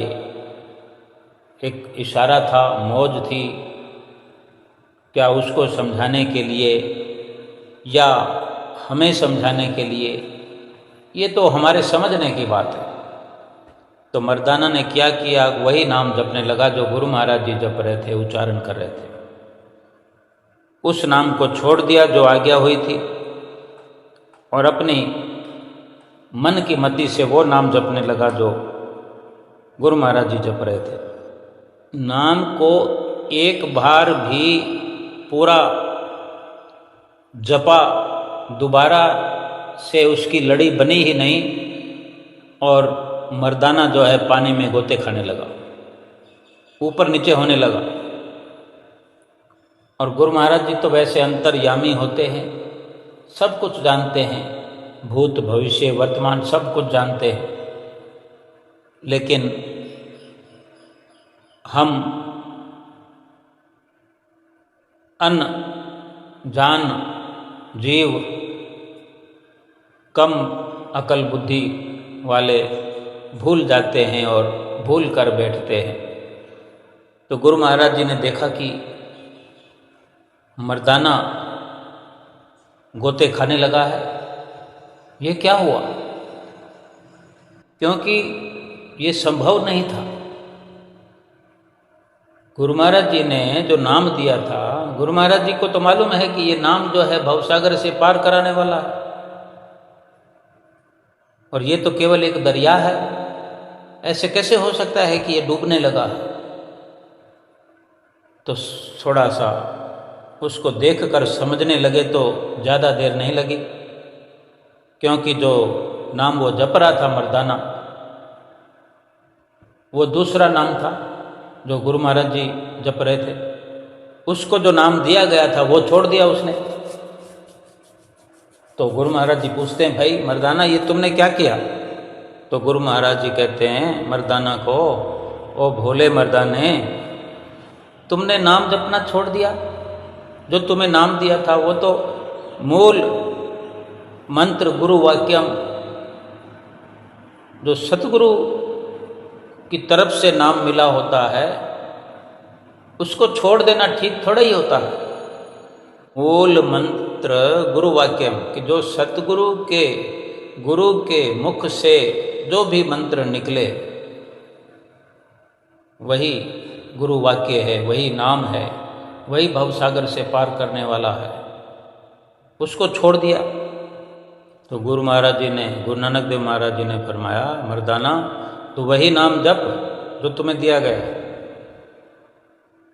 एक इशारा था, मौज थी, क्या उसको समझाने के लिए या हमें समझाने के लिए, ये तो हमारे समझने की बात है। तो मर्दाना ने क्या किया, वही नाम जपने लगा जो गुरु महाराज जी जप रहे थे, उच्चारण कर रहे थे। उस नाम को छोड़ दिया जो आज्ञा हुई थी और अपनी मन की मति से वो नाम जपने लगा जो गुरु महाराज जी जप रहे थे। नाम को एक बार भी पूरा जपा, दोबारा से उसकी लड़ी बनी ही नहीं और मर्दाना जो है पानी में गोते खाने लगा, ऊपर नीचे होने लगा। और गुरु महाराज जी तो वैसे अंतर्यामी होते हैं, सब कुछ जानते हैं, भूत भविष्य वर्तमान सब कुछ जानते हैं। लेकिन हम अनजान जीव, कम अकल बुद्धि वाले भूल जाते हैं और भूल कर बैठते हैं। तो गुरु महाराज जी ने देखा कि मर्दाना गोते खाने लगा है, ये क्या हुआ? क्योंकि ये संभव नहीं था। गुरु महाराज जी ने जो नाम दिया था, गुरु महाराज जी को तो मालूम है कि ये नाम जो है भवसागर से पार कराने वाला है, और ये तो केवल एक दरिया है। ऐसे कैसे हो सकता है कि ये डूबने लगा? तो थोड़ा सा उसको देखकर समझने लगे तो ज़्यादा देर नहीं लगी, क्योंकि जो नाम वो जप रहा था मर्दाना, वो दूसरा नाम था जो गुरु महाराज जी जप रहे थे। उसको जो नाम दिया गया था वो छोड़ दिया उसने। तो गुरु महाराज जी पूछते हैं, भाई मर्दाना ये तुमने क्या किया? तो गुरु महाराज जी कहते हैं मर्दाना को, ओ भोले मर्दाने, तुमने नाम जपना छोड़ दिया। जो तुम्हें नाम दिया था वो तो मूल मंत्र गुरु वाक्यम, जो सतगुरु की तरफ से नाम मिला होता है, उसको छोड़ देना ठीक थोड़ा ही होता है। मूल मंत्र गुरु वाक्यम, कि जो सतगुरु के गुरु के मुख से जो भी मंत्र निकले वही गुरु वाक्य है, वही नाम है, वही भवसागर से पार करने वाला है। उसको छोड़ दिया। तो गुरु महाराज जी ने, गुरु नानक देव महाराज जी ने फरमाया, मर्दाना तो वही नाम जप जो तुम्हें दिया गया।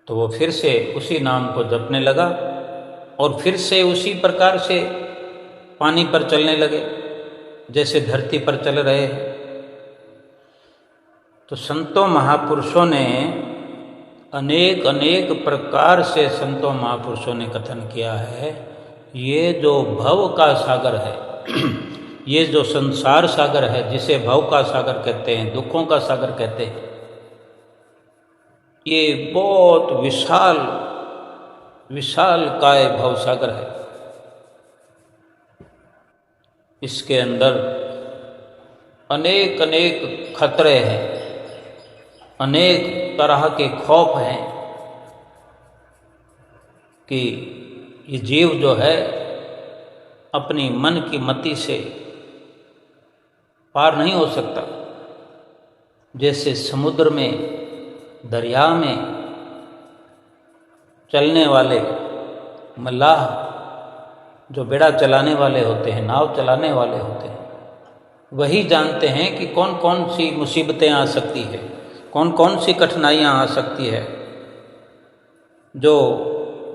तो वो फिर से उसी नाम को जपने लगा और फिर से उसी प्रकार से पानी पर चलने लगे जैसे धरती पर चल रहे हैं। तो संतों महापुरुषों ने अनेक अनेक प्रकार से संतों महापुरुषों ने कथन किया है, ये जो भव का सागर है, ये जो संसार सागर है, जिसे भव का सागर कहते हैं, दुखों का सागर कहते हैं, ये बहुत विशाल विशाल काय भव सागर है। इसके अंदर अनेक अनेक खतरे हैं, अनेक तरह के खौफ हैं कि ये जीव जो है अपनी मन की मति से पार नहीं हो सकता। जैसे समुद्र में, दरिया में चलने वाले मल्लाह जो बेड़ा चलाने वाले होते हैं, नाव चलाने वाले होते हैं, वही जानते हैं कि कौन कौन सी मुसीबतें आ सकती है, कौन कौन सी कठिनाइयाँ आ सकती है। जो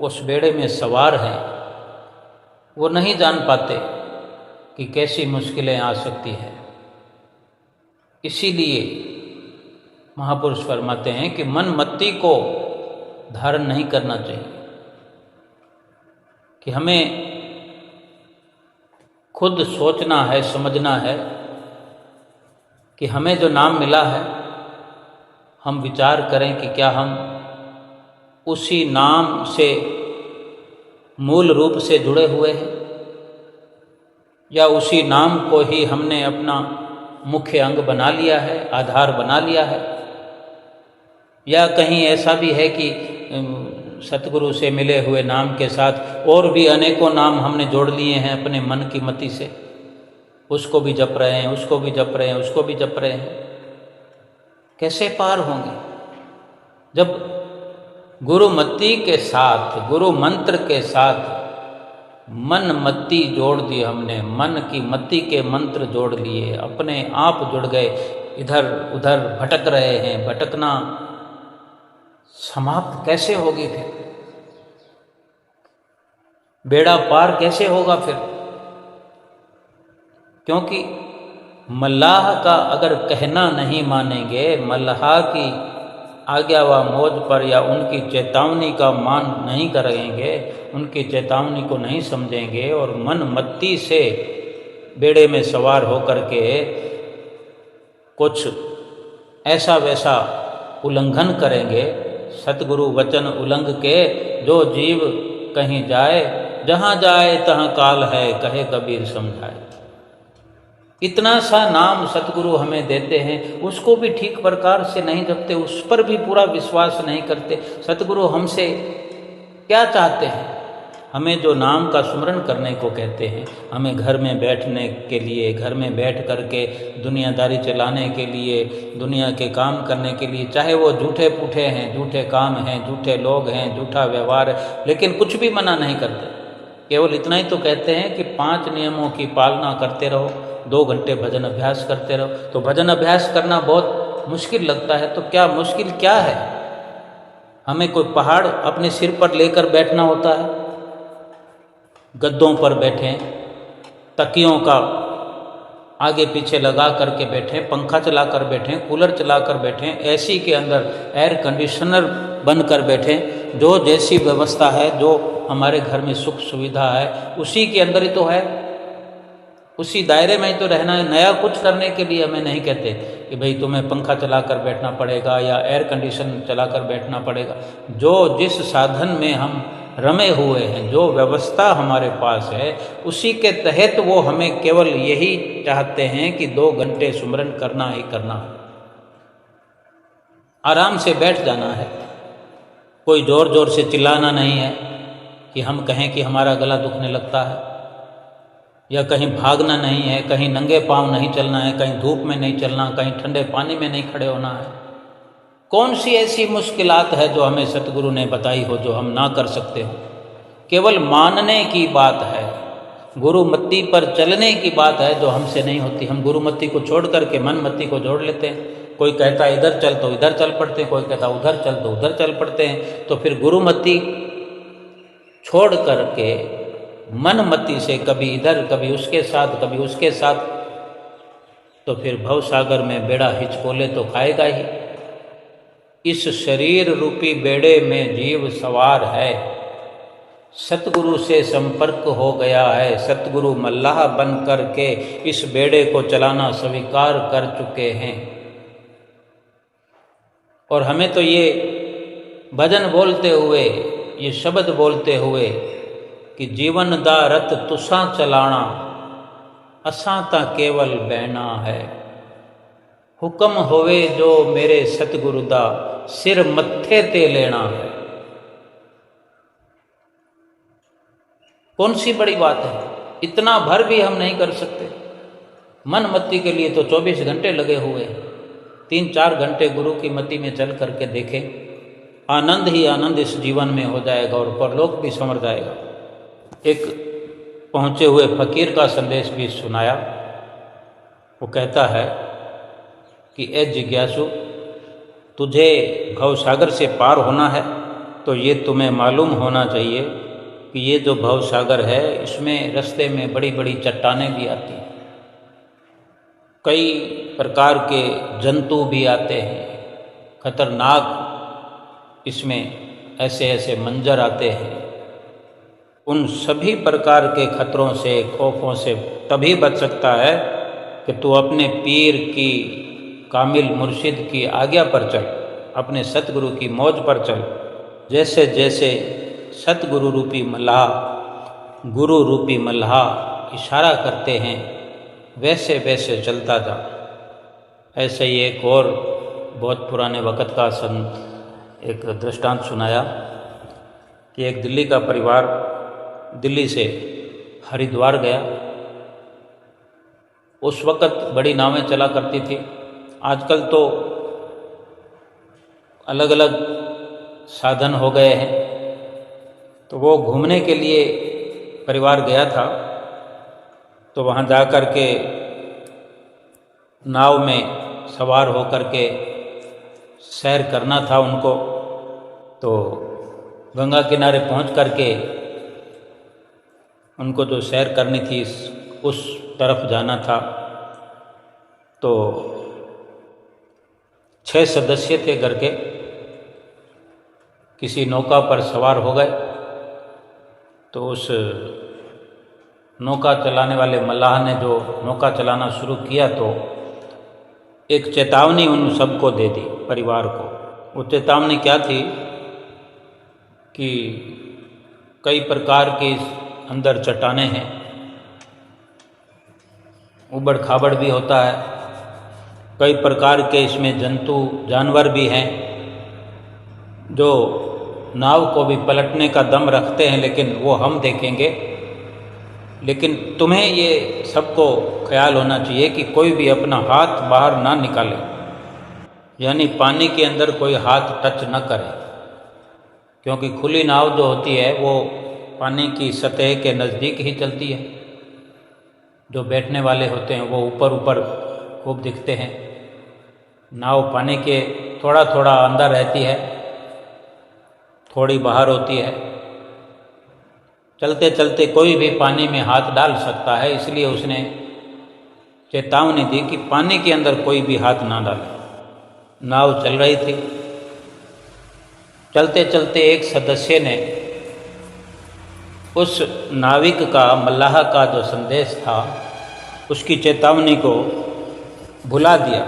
उस बेड़े में सवार हैं वो नहीं जान पाते कि कैसी मुश्किलें आ सकती हैं। इसीलिए महापुरुष फरमाते हैं कि मन मत्ती को धारण नहीं करना चाहिए, कि हमें खुद सोचना है, समझना है कि हमें जो नाम मिला है, हम विचार करें कि क्या हम उसी नाम से मूल रूप से जुड़े हुए हैं, या उसी नाम को ही हमने अपना मुख्य अंग बना लिया है, आधार बना लिया है, या कहीं ऐसा भी है कि सतगुरु से मिले हुए नाम के साथ और भी अनेकों नाम हमने जोड़ लिए हैं अपने मन की मति से, उसको भी जप रहे हैं, उसको भी जप रहे हैं, उसको भी जप रहे हैं। कैसे पार होंगे जब गुरु मति के साथ, गुरु मंत्र के साथ मन मति जोड़ दी हमने, मन की मति के मंत्र जोड़ लिए, अपने आप जुड़ गए, इधर उधर भटक रहे हैं। भटकना समाप्त कैसे होगी फिर? बेड़ा पार कैसे होगा फिर? क्योंकि मल्लाह का अगर कहना नहीं मानेंगे, मल्लाह की आज्ञा व मौज पर या उनकी चेतावनी का मान नहीं करेंगे, उनकी चेतावनी को नहीं समझेंगे और मन मत्ती से बेड़े में सवार होकर के कुछ ऐसा वैसा उल्लंघन करेंगे, सतगुरु वचन उल्लंघ के जो जीव कहीं जाए, जहाँ जाए तहाँ काल है, कहे कबीर समझाए। इतना सा नाम सतगुरु हमें देते हैं, उसको भी ठीक प्रकार से नहीं जपते, उस पर भी पूरा विश्वास नहीं करते। सतगुरु हमसे क्या चाहते हैं? हमें जो नाम का सुमरन करने को कहते हैं, हमें घर में बैठने के लिए, घर में बैठ कर के दुनियादारी चलाने के लिए, दुनिया के काम करने के लिए, चाहे वो झूठे पूठे हैं, झूठे काम हैं, झूठे लोग हैं, झूठा व्यवहार है, लेकिन कुछ भी मना नहीं करते। केवल इतना ही तो कहते हैं कि 5 नियमों की पालना करते रहो, 2 घंटे भजन अभ्यास करते रहो। तो भजन अभ्यास करना बहुत मुश्किल लगता है, तो क्या मुश्किल क्या है? हमें कोई पहाड़ अपने सिर पर लेकर बैठना होता है? गद्दों पर बैठें, तकियों का आगे पीछे लगा करके बैठें, पंखा चला कर बैठें, कूलर चला कर बैठें, एसी के अंदर एयर कंडीशनर बनकर बैठें। जो जैसी व्यवस्था है, जो हमारे घर में सुख सुविधा है, उसी के अंदर ही तो है, उसी दायरे में ही तो रहना है। नया कुछ करने के लिए हमें नहीं कहते कि भाई तुम्हें पंखा चला कर बैठना पड़ेगा या एयर कंडीशन चला कर बैठना पड़ेगा। जो जिस साधन में हम रमे हुए हैं, जो व्यवस्था हमारे पास है, उसी के तहत वो हमें केवल यही चाहते हैं कि 2 घंटे सुमरन करना ही करना है, आराम से बैठ जाना है। कोई ज़ोर ज़ोर से चिल्लाना नहीं है कि हम कहें कि हमारा गला दुखने लगता है, या कहीं भागना नहीं है, कहीं नंगे पांव नहीं चलना है, कहीं धूप में नहीं चलना, कहीं ठंडे पानी में नहीं खड़े होना है। कौन सी ऐसी मुश्किलात है जो हमें सतगुरु ने बताई हो जो हम ना कर सकते हो? केवल मानने की बात है, गुरुमति पर चलने की बात है जो हमसे नहीं होती। हम गुरुमति को छोड़ करके मनमति को जोड़ लेते हैं। कोई कहता है इधर चल तो इधर चल पड़ते हैं, कोई कहता है उधर चल तो उधर चल पड़ते हैं। तो फिर गुरुमति छोड़ करके मनमति से कभी इधर कभी उसके साथ कभी उसके साथ, तो फिर भवसागर में बेड़ा हिचकोले तो खाएगा ही। इस शरीर रूपी बेड़े में जीव सवार है, सतगुरु से संपर्क हो गया है, सतगुरु मल्लाह बन कर के इस बेड़े को चलाना स्वीकार कर चुके हैं। और हमें तो ये भजन बोलते हुए, ये शब्द बोलते हुए कि जीवन दा रथ तुसां चलाना, असां ता केवल बहना है। हुक्म होवे जो मेरे सतगुरु दा, सिर मत्थे ते लेना है। कौन सी बड़ी बात है? इतना भर भी हम नहीं कर सकते। मनमति के लिए तो 24 घंटे लगे हुए हैं। 3-4 घंटे गुरु की मति में चल करके देखें, आनंद ही आनंद इस जीवन में हो जाएगा और परलोक भी संवर जाएगा। एक पहुँचे हुए फकीर का संदेश भी सुनाया। वो कहता है कि ए जिज्ञासु, तुझे भवसागर से पार होना है तो ये तुम्हें मालूम होना चाहिए कि ये जो भवसागर है, इसमें रास्ते में बड़ी बड़ी चट्टानें भी आती हैं, कई प्रकार के जंतु भी आते हैं, खतरनाक इसमें ऐसे ऐसे मंजर आते हैं। उन सभी प्रकार के खतरों से, खौफों से तभी बच सकता है कि तू अपने पीर की, कामिल मुर्शिद की आज्ञा पर चल, अपने सतगुरु की मौज पर चल। जैसे जैसे सतगुरु रूपी मल्लाह, गुरु रूपी मल्लाह इशारा करते हैं, वैसे वैसे चलता जा। ऐसे ही एक और बहुत पुराने वक़्त का एक दृष्टांत सुनाया कि एक दिल्ली का परिवार दिल्ली से हरिद्वार गया। उस वक़्त बड़ी नावें चला करती थी, आजकल तो अलग अलग साधन हो गए हैं। तो वो घूमने के लिए परिवार गया था, तो वहाँ जा कर के नाव में सवार हो कर के सैर करना था उनको। तो गंगा किनारे पहुँच कर के उनको जो सैर करनी थी उस तरफ जाना था। तो 6 सदस्य थे घर के, किसी नौका पर सवार हो गए। तो उस नौका चलाने वाले मल्लाह ने जो नौका चलाना शुरू किया तो एक चेतावनी उन सबको दे दी, परिवार को। वो चेतावनी क्या थी कि कई प्रकार की अंदर चट्टानें हैं, उबड़ खाबड़ भी होता है, कई प्रकार के इसमें जंतु जानवर भी हैं जो नाव को भी पलटने का दम रखते हैं, लेकिन वो हम देखेंगे। लेकिन तुम्हें ये सबको ख्याल होना चाहिए कि कोई भी अपना हाथ बाहर ना निकाले, यानी पानी के अंदर कोई हाथ टच न करे, क्योंकि खुली नाव जो होती है वो पानी की सतह के नज़दीक ही चलती है। जो बैठने वाले होते हैं वो ऊपर ऊपर खूब दिखते हैं। नाव पानी के थोड़ा थोड़ा अंदर रहती है, थोड़ी बाहर होती है। चलते चलते कोई भी पानी में हाथ डाल सकता है, इसलिए उसने चेतावनी दी कि पानी के अंदर कोई भी हाथ ना डाले। नाव चल रही थी। चलते चलते एक सदस्य ने उस नाविक का, मल्लाह का जो संदेश था, उसकी चेतावनी को भुला दिया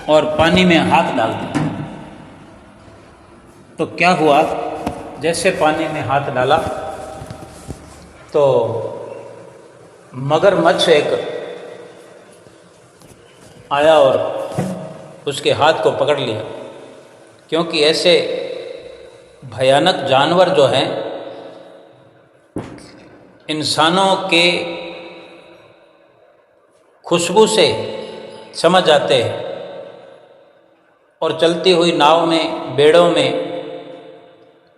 और पानी में हाथ डाल दिया। तो क्या हुआ, जैसे पानी में हाथ डाला तो मगरमच्छ एक आया और उसके हाथ को पकड़ लिया। क्योंकि ऐसे भयानक जानवर जो हैं इंसानों के खुशबू से समझ आते हैं और चलती हुई नाव में, बेड़ों में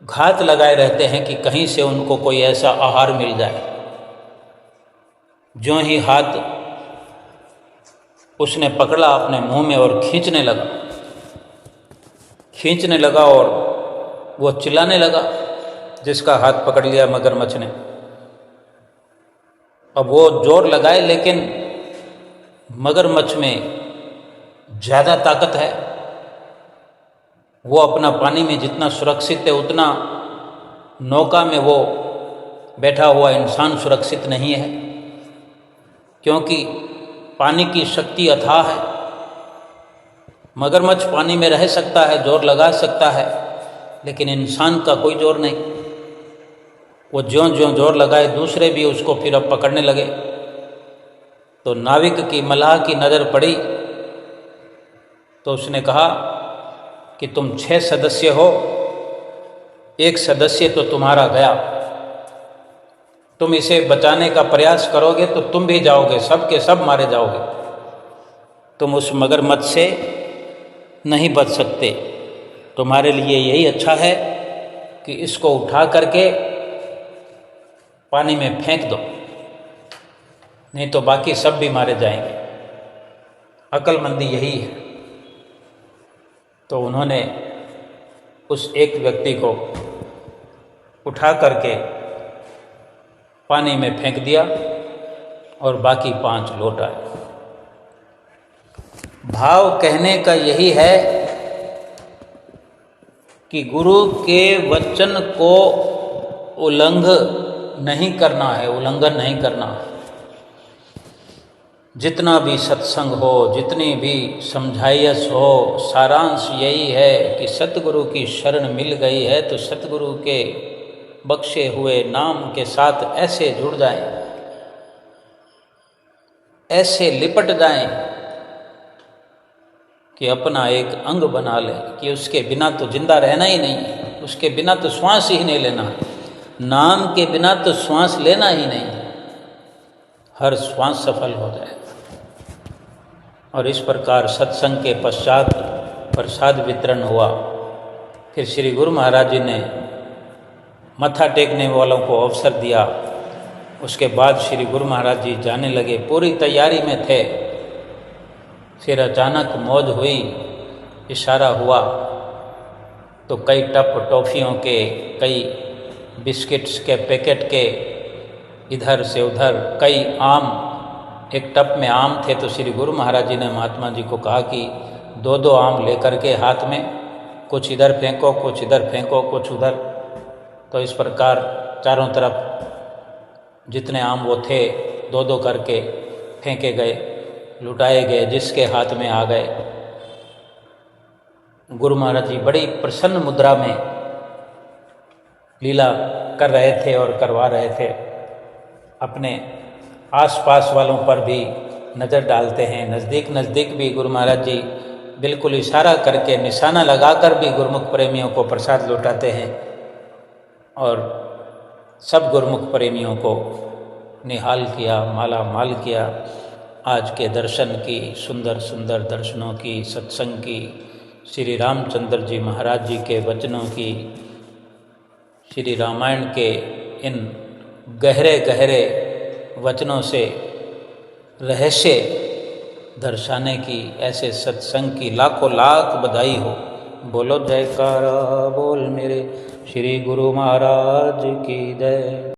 घात लगाए रहते हैं कि कहीं से उनको कोई ऐसा आहार मिल जाए। ज्यों ही हाथ उसने पकड़ा अपने मुंह में और खींचने लगा और वो चिल्लाने लगा, जिसका हाथ पकड़ लिया मगरमच्छ ने। अब वो जोर लगाए, लेकिन मगरमच्छ में ज़्यादा ताकत है। वो अपना पानी में जितना सुरक्षित है, उतना नौका में वो बैठा हुआ इंसान सुरक्षित नहीं है, क्योंकि पानी की शक्ति अथाह है। मगरमच्छ पानी में रह सकता है, जोर लगा सकता है, लेकिन इंसान का कोई जोर नहीं। वो ज्यों ज्यों जोर लगाए, दूसरे भी उसको फिर अब पकड़ने लगे। तो नाविक की, मल्लाह की नज़र पड़ी तो उसने कहा कि तुम 6 सदस्य हो, एक सदस्य तो तुम्हारा गया। तुम इसे बचाने का प्रयास करोगे तो तुम भी जाओगे, सब के सब मारे जाओगे। तुम उस मगरमच्छ से नहीं बच सकते। तुम्हारे लिए यही अच्छा है कि इसको उठा करके पानी में फेंक दो, नहीं तो बाकी सब भी मारे जाएंगे। अक्लमंदी यही है। तो उन्होंने उस एक व्यक्ति को उठा करके पानी में फेंक दिया और बाकी 5 लौट आए। भाव कहने का यही है कि गुरु के वचन को उल्लंघन नहीं करना है। जितना भी सत्संग हो, जितनी भी समझाइश हो, सारांश यही है कि सतगुरु की शरण मिल गई है तो सतगुरु के बख्शे हुए नाम के साथ ऐसे जुड़ जाएं, ऐसे लिपट जाएं कि अपना एक अंग बना ले, कि उसके बिना तो जिंदा रहना ही नहीं है, उसके बिना तो श्वास ही नहीं लेना है, नाम के बिना तो श्वास लेना ही नहीं है, हर श्वास सफल हो जाए। और इस प्रकार सत्संग के पश्चात प्रसाद वितरण हुआ। फिर श्री गुरु महाराज जी ने मत्था टेकने वालों को अवसर दिया। उसके बाद श्री गुरु महाराज जी जाने लगे, पूरी तैयारी में थे। फिर अचानक मौज हुई, इशारा हुआ तो कई टप टॉफ़ियों के, कई बिस्किट्स के पैकेट के इधर से उधर, कई आम, एक टप में आम थे। तो श्री गुरु महाराज जी ने महात्मा जी को कहा कि 2-2 आम लेकर के हाथ में, कुछ इधर फेंको, कुछ इधर फेंको, कुछ उधर। तो इस प्रकार चारों तरफ जितने आम वो थे 2-2 करके फेंके गए, लुटाए गए, जिसके हाथ में आ गए। गुरु महाराज जी बड़ी प्रसन्न मुद्रा में लीला कर रहे थे और करवा रहे थे। अपने आसपास वालों पर भी नज़र डालते हैं, नज़दीक भी गुरु महाराज जी बिल्कुल इशारा करके निशाना लगाकर भी गुरुमुख प्रेमियों को प्रसाद लौटाते हैं और सब गुरुमुख प्रेमियों को निहाल किया, माला माल किया। आज के दर्शन की, सुंदर सुंदर दर्शनों की, सत्संग की, श्री रामचंद्र जी महाराज जी के वचनों की, श्री रामायण के इन गहरे गहरे वचनों से रहस्य दर्शाने की, ऐसे सत्संग की लाखों लाख बधाई हो। बोलो जयकारा बोल मेरे श्री गुरु महाराज की जय।